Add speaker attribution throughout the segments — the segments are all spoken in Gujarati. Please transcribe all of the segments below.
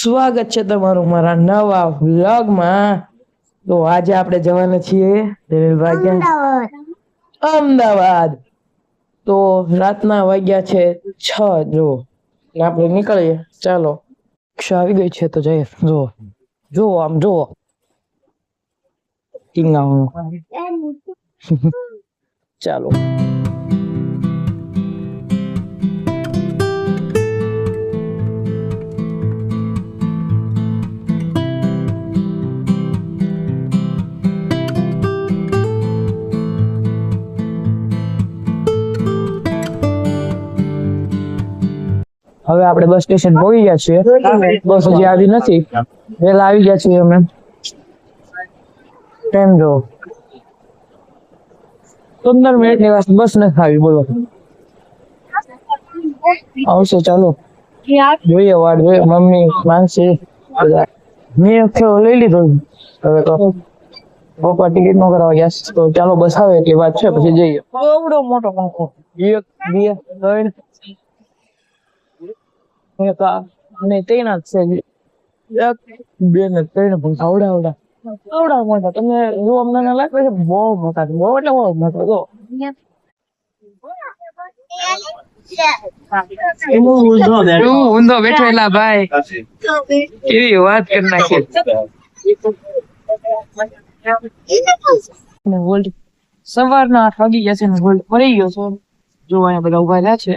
Speaker 1: સ્વાગત છે તમારું મારા નવા વ્લોગમાં। તો આજે આપણે જવાના છીએ અમદાવાદ। તો રાતના વાગ્યા છે 6 જો આપણે નીકળીએ। ચાલો રિક્ષા આવી ગઈ છે તો જઈએ। જો જો આમ જો ચાલો હવે આપણે બસ સ્ટેશન પહોંચી ગયા છીએ। બસ હજી આવી નથી, વહેલા આવી ગયા છીએ અમે। ટાઈમ જો 15 મિનિટની વાત બસ નથી આવી, બોલો આવશે। ચાલો જોઈએ, વાટ જોઈએ। મમ્મી માનસી મેં લઈ લીધો, હવે તો પપ્પા ટિકિટ નો કરાવવા ગયા તો ચાલો બસ આવે એટલી વાત છે, પછી જઈએ। એવડો મોટો પંખો, 1 2 3 અને 3 જ છે। 1 2 ને 3 પંખા આવડા મોટા, તમને જો અમને લાગે છે બહુ મોટા છે, બહુ એટલે બહુ મોટા। જો ઊંધો બેઠેલા ભાઈ, કેવી વાત કરી નાખી। સવારના 8 વાગી ગયા છે ને હોલ્ડ પડી ગયો છે। જો અહીંયા બધા ઉભા રહ્યા છે।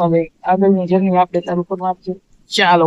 Speaker 1: હવે આગળની જર્ની આપણે ચાલુ કરવા આપશે। ચાલો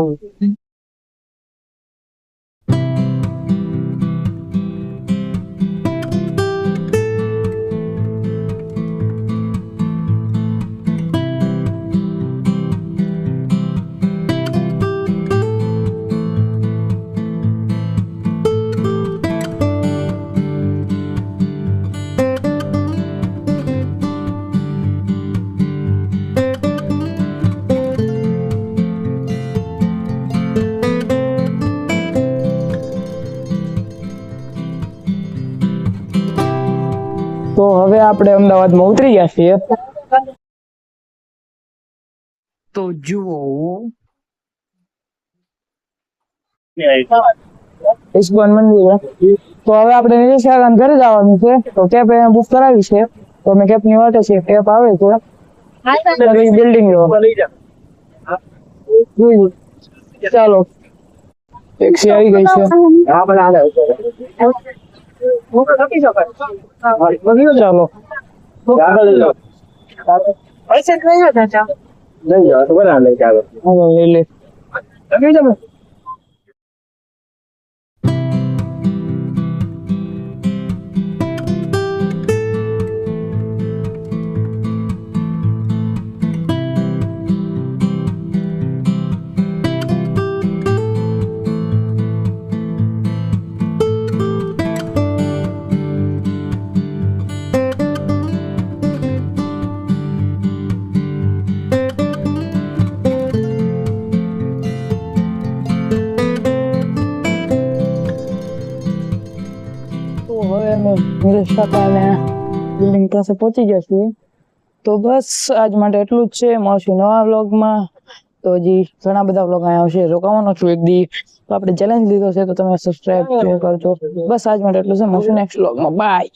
Speaker 1: તો હવે આપણે અમદાવાદમાં ઉતરી ગયા છીએ। તો જુઓ ઇસ્કોન મંદિર। તો હવે આપણે નિલેશ ઘરે જવાનું છે, તો કેબ બુક કરાવી છે। તો અમે કેબ ની વાટે છીએ, કેબ આવે છે બિલ્ડિંગ। ચાલો ટેક્સી આવી ગઈ છે। ચાલો લઈ લે। બિલ્ડિંગ પાસે પહોંચી ગયા છીએ। તો બસ આજ માટે એટલું જ છે, મળશું નવા વ્લોગમાં। તો હજી ઘણા બધા વ્લોગ અહીંયા આવશે, રોકાવાનો છું એક દી। તો આપણે ચેલેન્જ લીધો છે તો તમે સબસ્ક્રાઇબ કરજો। બસ આજ માટે એટલું છે, મળશું નેક્સ્ટ વ્લોગમાં। બાય।